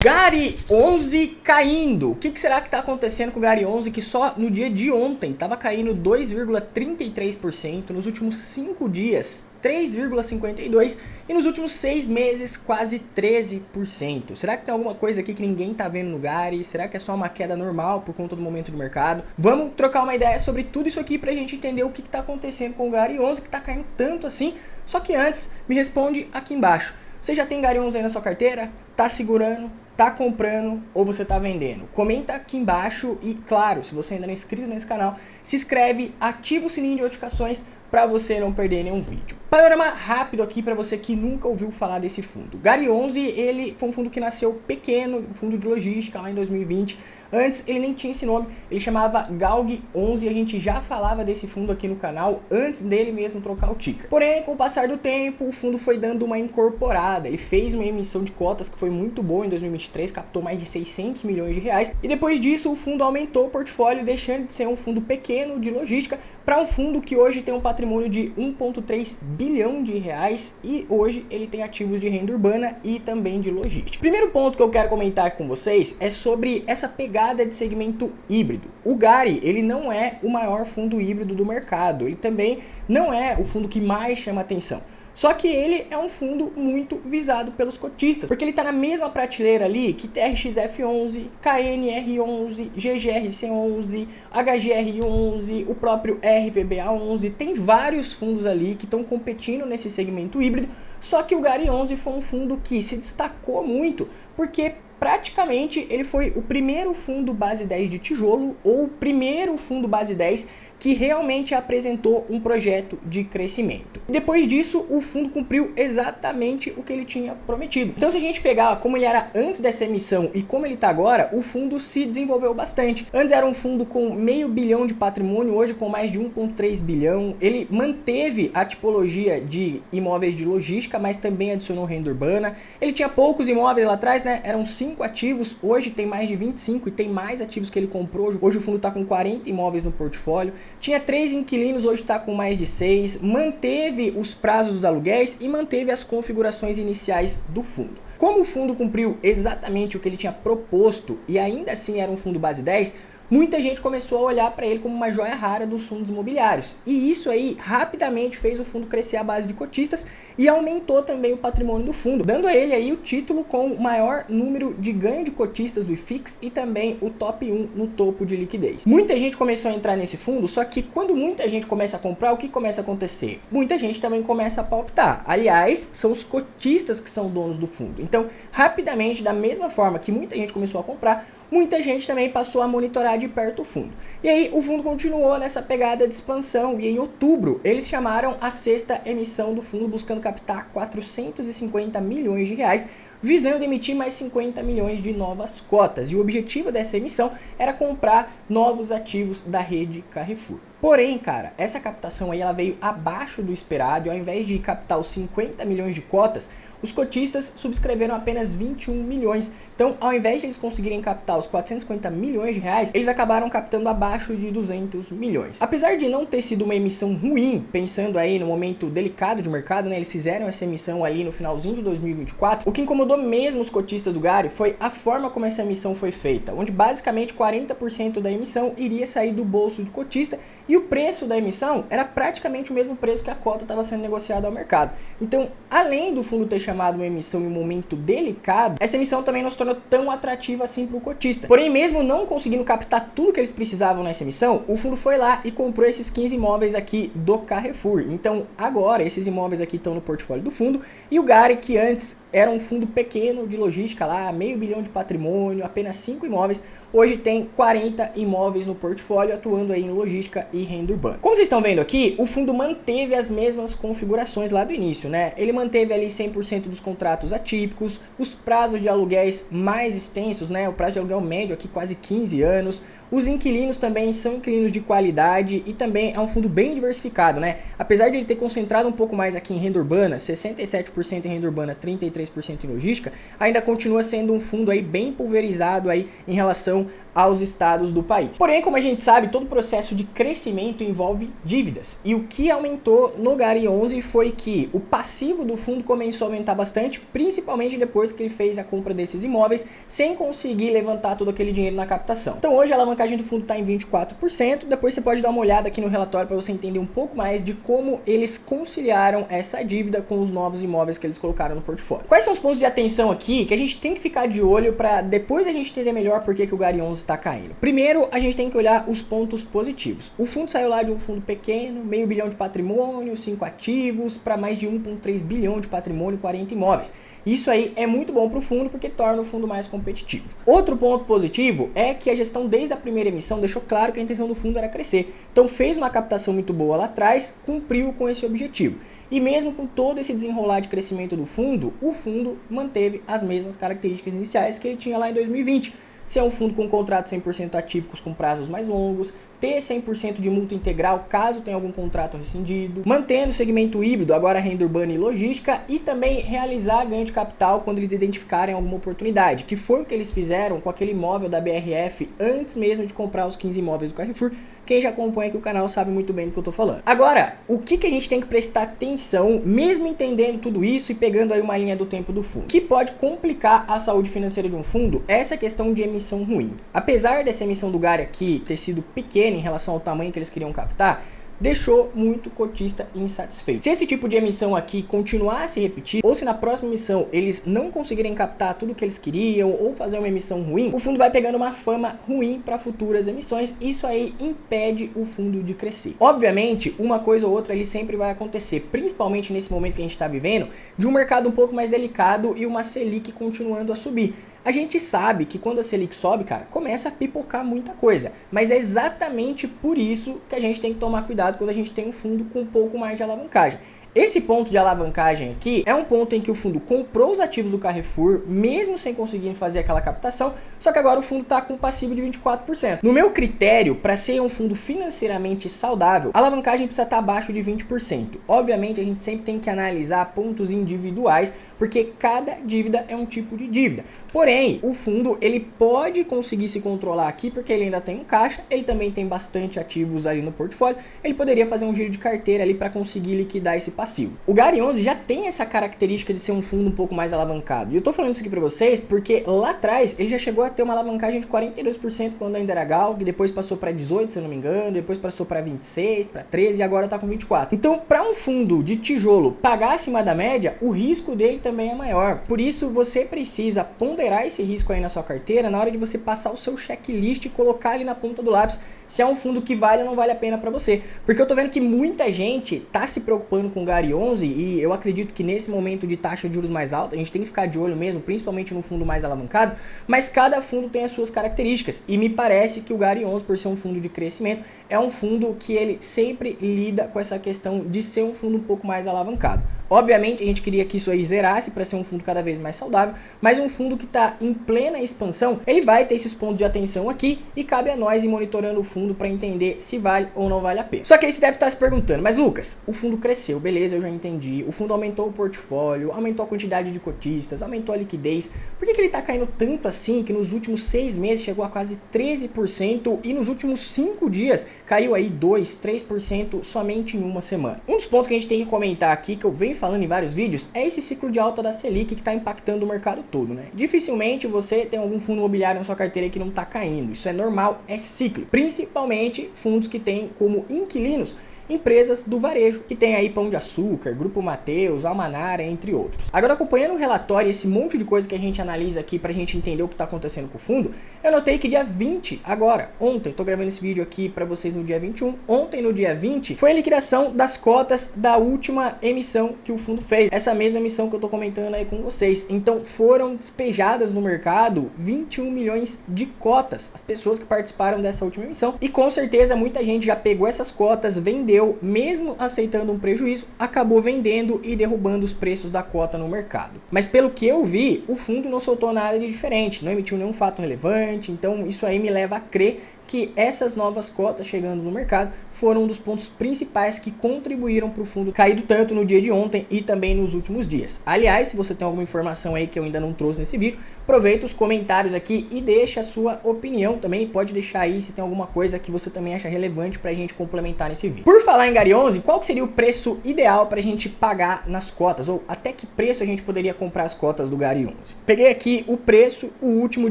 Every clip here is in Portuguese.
Gary 11 caindo. O que será que está acontecendo com o Gary 11 que só no dia de ontem estava caindo 2,33%, nos últimos 5 dias 3,52% e nos últimos 6 meses quase 13%. Será que tem alguma coisa aqui que ninguém está vendo no Gary? Será que é só uma queda normal por conta do momento do mercado? Vamos trocar uma ideia sobre tudo isso aqui para a gente entender o que está acontecendo com o Gary 11 que está caindo tanto assim. Só que antes, me responde aqui embaixo. Você já tem Gary 11 aí na sua carteira? Tá segurando? Tá comprando ou você tá vendendo? Comenta aqui embaixo e, claro, se você ainda não é inscrito nesse canal, se inscreve, ativa o sininho de notificações para você não perder nenhum vídeo. Panorama rápido aqui para você que nunca ouviu falar desse fundo. Gary 11, ele foi um fundo que nasceu pequeno, um fundo de logística lá em 2020. Antes ele nem tinha esse nome, ele chamava Galg 11 e a gente já falava desse fundo aqui no canal antes dele mesmo trocar o ticker. Porém, com o passar do tempo, o fundo foi dando uma incorporada. Ele fez uma emissão de cotas que foi muito boa em 2023, captou mais de 600 milhões de reais. E depois disso, o fundo aumentou o portfólio, deixando de ser um fundo pequeno de logística para um fundo que hoje tem um patrimônio de 1,3 bilhão de reais e hoje ele tem ativos de renda urbana e também de logística. Primeiro ponto que eu quero comentar com vocês é sobre essa pegada de segmento híbrido. O Gary, ele não é o maior fundo híbrido do mercado, ele também não é o fundo que mais chama atenção. Só que ele é um fundo muito visado pelos cotistas, porque ele está na mesma prateleira ali que TRXF11, KNR11, GGRC11, HGR11, o próprio RVBA11. Tem vários fundos ali que estão competindo nesse segmento híbrido, só que o Gary 11 foi um fundo que se destacou muito, porque praticamente ele foi o primeiro fundo base 10 de tijolo, ou o primeiro fundo base 10 que realmente apresentou um projeto de crescimento. Depois disso, o fundo cumpriu exatamente o que ele tinha prometido. Então, se a gente pegar como ele era antes dessa emissão e como ele está agora, o fundo se desenvolveu bastante. Antes era um fundo com meio bilhão de patrimônio, hoje com mais de 1,3 bilhão. Ele manteve a tipologia de imóveis de logística, mas também adicionou renda urbana. Ele tinha poucos imóveis lá atrás, né? Eram 5 ativos, hoje tem mais de 25 e tem mais ativos que ele comprou. Hoje o fundo está com 40 imóveis no portfólio. Tinha 3 inquilinos, hoje está com mais de 6, manteve os prazos dos aluguéis e manteve as configurações iniciais do fundo. Como o fundo cumpriu exatamente o que ele tinha proposto e ainda assim era um fundo base 10, muita gente começou a olhar para ele como uma joia rara dos fundos imobiliários. E isso aí rapidamente fez o fundo crescer à base de cotistas e aumentou também o patrimônio do fundo, dando a ele aí o título com o maior número de ganho de cotistas do IFIX e também o top 1 no topo de liquidez. Muita gente começou a entrar nesse fundo, só que quando muita gente começa a comprar, o que começa a acontecer? Muita gente também começa a palpitar. Aliás, são os cotistas que são donos do fundo. Então, rapidamente, da mesma forma que muita gente começou a comprar, muita gente também passou a monitorar de perto o fundo. E aí o fundo continuou nessa pegada de expansão e em outubro eles chamaram a 6ª emissão do fundo buscando captar 450 milhões de reais, visando emitir mais 50 milhões de novas cotas. E o objetivo dessa emissão era comprar novos ativos da rede Carrefour. Porém, cara, essa captação aí ela veio abaixo do esperado e ao invés de captar os 50 milhões de cotas, os cotistas subscreveram apenas 21 milhões. Então, ao invés de eles conseguirem captar os 450 milhões de reais, eles acabaram captando abaixo de 200 milhões. Apesar de não ter sido uma emissão ruim, pensando aí no momento delicado de mercado, né? Eles fizeram essa emissão ali no finalzinho de 2024. O que incomodou mesmo os cotistas do Gary foi a forma como essa emissão foi feita, onde basicamente 40% da emissão iria sair do bolso do cotista e o preço da emissão era praticamente o mesmo preço que a cota estava sendo negociada ao mercado. Então, além do fundo ter chamado uma emissão em um momento delicado, essa emissão também não se tornou tão atrativa assim para o cotista. Porém, mesmo não conseguindo captar tudo que eles precisavam nessa emissão, o fundo foi lá e comprou esses 15 imóveis aqui do Carrefour. Então, agora, esses imóveis aqui estão no portfólio do fundo e o Gary, que antes era um fundo pequeno de logística lá, meio bilhão de patrimônio, apenas 5 imóveis, hoje tem 40 imóveis no portfólio atuando aí em logística e renda urbana. Como vocês estão vendo aqui, o fundo manteve as mesmas configurações lá do início, né? Ele manteve ali 100% dos contratos atípicos, os prazos de aluguéis mais extensos, né? O prazo de aluguel médio aqui quase 15 anos. Os inquilinos também são inquilinos de qualidade e também é um fundo bem diversificado, né? Apesar de ele ter concentrado um pouco mais aqui em renda urbana, 67% em renda urbana, 33% em logística, ainda continua sendo um fundo aí bem pulverizado aí em relação aos estados do país. Porém, como a gente sabe, todo processo de crescimento envolve dívidas. E o que aumentou no Gary 11 foi que o passivo do fundo começou a aumentar bastante, principalmente depois que ele fez a compra desses imóveis, sem conseguir levantar todo aquele dinheiro na captação. Então hoje a alavancagem do fundo está em 24%, depois você pode dar uma olhada aqui no relatório para você entender um pouco mais de como eles conciliaram essa dívida com os novos imóveis que eles colocaram no portfólio. Quais são os pontos de atenção aqui que a gente tem que ficar de olho para depois a gente entender melhor por que o Gary 11 está caindo? Primeiro, a gente tem que olhar os pontos positivos. O fundo saiu lá de um fundo pequeno, meio bilhão de patrimônio, 5 ativos, para mais de 1,3 bilhão de patrimônio e 40 imóveis. Isso aí é muito bom para o fundo porque torna o fundo mais competitivo. Outro ponto positivo é que a gestão desde a primeira emissão deixou claro que a intenção do fundo era crescer. Então fez uma captação muito boa lá atrás, cumpriu com esse objetivo. E mesmo com todo esse desenrolar de crescimento do fundo, o fundo manteve as mesmas características iniciais que ele tinha lá em 2020. Ser um fundo com contratos 100% atípicos com prazos mais longos, ter 100% de multa integral caso tenha algum contrato rescindido, mantendo o segmento híbrido, agora renda urbana e logística, e também realizar ganho de capital quando eles identificarem alguma oportunidade, que foi o que eles fizeram com aquele imóvel da BRF antes mesmo de comprar os 15 imóveis do Carrefour. Quem já acompanha aqui o canal sabe muito bem do que eu tô falando. Agora, o que a gente tem que prestar atenção, mesmo entendendo tudo isso e pegando aí uma linha do tempo do fundo, que pode complicar a saúde financeira de um fundo, é essa questão de emissão ruim. Apesar dessa emissão do Gary aqui ter sido pequena em relação ao tamanho que eles queriam captar, deixou muito cotista insatisfeito. Se esse tipo de emissão aqui continuar a se repetir, ou se na próxima emissão eles não conseguirem captar tudo o que eles queriam, ou fazer uma emissão ruim, o fundo vai pegando uma fama ruim para futuras emissões. Isso aí impede o fundo de crescer. Obviamente, uma coisa ou outra ali sempre vai acontecer, principalmente nesse momento que a gente está vivendo, de um mercado um pouco mais delicado e uma Selic continuando a subir. A gente sabe que quando a Selic sobe, cara, começa a pipocar muita coisa. Mas é exatamente por isso que a gente tem que tomar cuidado quando a gente tem um fundo com um pouco mais de alavancagem. Esse ponto de alavancagem aqui é um ponto em que o fundo comprou os ativos do Carrefour, mesmo sem conseguir fazer aquela captação, só que agora o fundo está com um passivo de 24%. No meu critério, para ser um fundo financeiramente saudável, a alavancagem precisa estar abaixo de 20%. Obviamente, a gente sempre tem que analisar pontos individuais, porque cada dívida é um tipo de dívida. Porém, o fundo ele pode conseguir se controlar aqui, porque ele ainda tem um caixa, ele também tem bastante ativos ali no portfólio, ele poderia fazer um giro de carteira ali para conseguir liquidar esse passivo. O Gary 11 já tem essa característica de ser um fundo um pouco mais alavancado. E eu tô falando isso aqui para vocês porque lá atrás ele já chegou a ter uma alavancagem de 42% quando ainda era Galg, depois passou para 18, se eu não me engano, depois passou para 26, para 13 e agora tá com 24. Então, para um fundo de tijolo pagar acima da média, o risco dele também é maior. Por isso, você precisa ponderar esse risco aí na sua carteira na hora de você passar o seu checklist e colocar ali na ponta do lápis se é um fundo que vale ou não vale a pena para você. Porque eu tô vendo que muita gente tá se preocupando com o Gary 11 e eu acredito que nesse momento de taxa de juros mais alta, a gente tem que ficar de olho mesmo, principalmente no fundo mais alavancado, mas cada fundo tem as suas características e me parece que o Gary 11, por ser um fundo de crescimento, é um fundo que ele sempre lida com essa questão de ser um fundo um pouco mais alavancado. Obviamente, a gente queria que isso aí zerasse para ser um fundo cada vez mais saudável, mas um fundo que está em plena expansão, ele vai ter esses pontos de atenção aqui e cabe a nós ir monitorando o fundo para entender se vale ou não vale a pena. Só que aí você deve estar se perguntando, mas Lucas, o fundo cresceu, beleza, eu já entendi, o fundo aumentou o portfólio, aumentou a quantidade de cotistas, aumentou a liquidez, por que ele está caindo tanto assim que nos últimos 6 meses chegou a quase 13% e nos últimos 5 dias caiu aí 2, 3% somente em uma semana? Um dos pontos que a gente tem que comentar aqui, que eu venho falando em vários vídeos, é esse ciclo de alta da Selic que está impactando o mercado todo, né? Dificilmente você tem algum fundo imobiliário na sua carteira que não está caindo. Isso é normal, é ciclo. Principalmente fundos que têm como inquilinos empresas do varejo, que tem aí Pão de Açúcar, Grupo Mateus, Almanara, entre outros. Agora, acompanhando o relatório e esse monte de coisa que a gente analisa aqui pra gente entender o que tá acontecendo com o fundo, eu notei que dia 20, agora, ontem, tô gravando esse vídeo aqui pra vocês no dia 21, ontem no dia 20, foi a liquidação das cotas da última emissão que o fundo fez, essa mesma emissão que eu tô comentando aí com vocês. Então, foram despejadas no mercado 21 milhões de cotas, as pessoas que participaram dessa última emissão, e com certeza muita gente já pegou essas cotas, vendeu, mesmo aceitando um prejuízo, acabou vendendo e derrubando os preços da cota no mercado. Mas pelo que eu vi, o fundo não soltou nada de diferente, não emitiu nenhum fato relevante, então isso aí me leva a crer que essas novas cotas chegando no mercado foram um dos pontos principais que contribuíram para o fundo cair tanto no dia de ontem e também nos últimos dias. Aliás, se você tem alguma informação aí que eu ainda não trouxe nesse vídeo, aproveita os comentários aqui e deixa a sua opinião também. Pode deixar aí se tem alguma coisa que você também acha relevante para a gente complementar nesse vídeo. Por falar em Gary 11, qual que seria o preço ideal para a gente pagar nas cotas? Ou até que preço a gente poderia comprar as cotas do Gary 11? Peguei aqui o preço, o último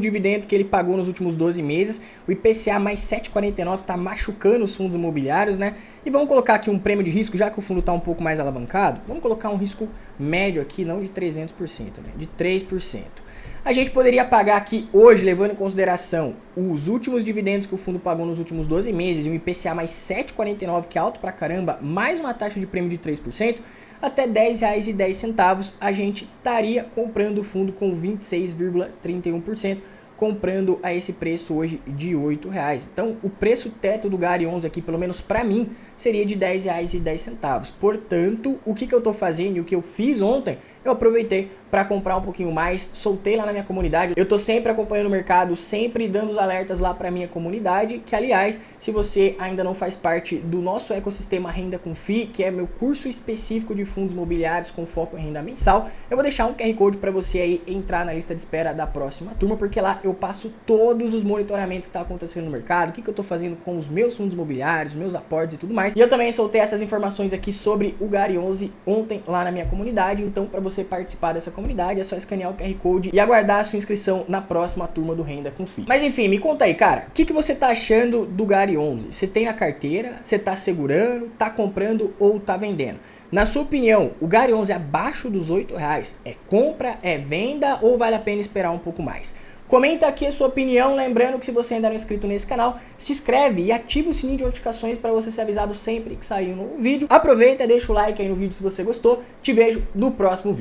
dividendo que ele pagou nos últimos 12 meses, o IPCA mais 7,49 tá machucando os fundos imobiliários, né? E vamos colocar aqui um prêmio de risco, já que o fundo tá um pouco mais alavancado, vamos colocar um risco médio aqui, não de 300%, né? De 3%. A gente poderia pagar aqui hoje, levando em consideração os últimos dividendos que o fundo pagou nos últimos 12 meses e um IPCA mais 7,49, que é alto pra caramba, mais uma taxa de prêmio de 3%, até R$10,10 a gente estaria comprando o fundo com 26,31%, comprando a esse preço hoje de R$8. Então, o preço teto do Gary 11 aqui, pelo menos para mim, seria de R$10,10. Portanto, o que eu estou fazendo e o que eu fiz ontem, eu aproveitei para comprar um pouquinho mais, soltei lá na minha comunidade. Eu tô sempre acompanhando o mercado, sempre dando os alertas lá para minha comunidade, que aliás, se você ainda não faz parte do nosso ecossistema Renda com FII, que é meu curso específico de fundos imobiliários com foco em renda mensal, eu vou deixar um QR Code para você aí entrar na lista de espera da próxima turma, porque lá eu passo todos os monitoramentos que tá acontecendo no mercado, o que eu tô fazendo com os meus fundos imobiliários, meus aportes e tudo mais. E eu também soltei essas informações aqui sobre o Gary 11 ontem lá na minha comunidade, então para você participar dessa comunidade é só escanear o QR Code e aguardar a sua inscrição na próxima turma do Renda com FII. Mas enfim, me conta aí, cara, o que você tá achando do Gary 11? Você tem na carteira? Você tá segurando? Tá comprando ou tá vendendo? Na sua opinião, o Gary 11 abaixo dos R$8 é compra, é venda ou vale a pena esperar um pouco mais? Comenta aqui a sua opinião, lembrando que se você ainda não é inscrito nesse canal, se inscreve e ativa o sininho de notificações para você ser avisado sempre que sair um novo vídeo. Aproveita, deixa o like aí no vídeo se você gostou, te vejo no próximo vídeo.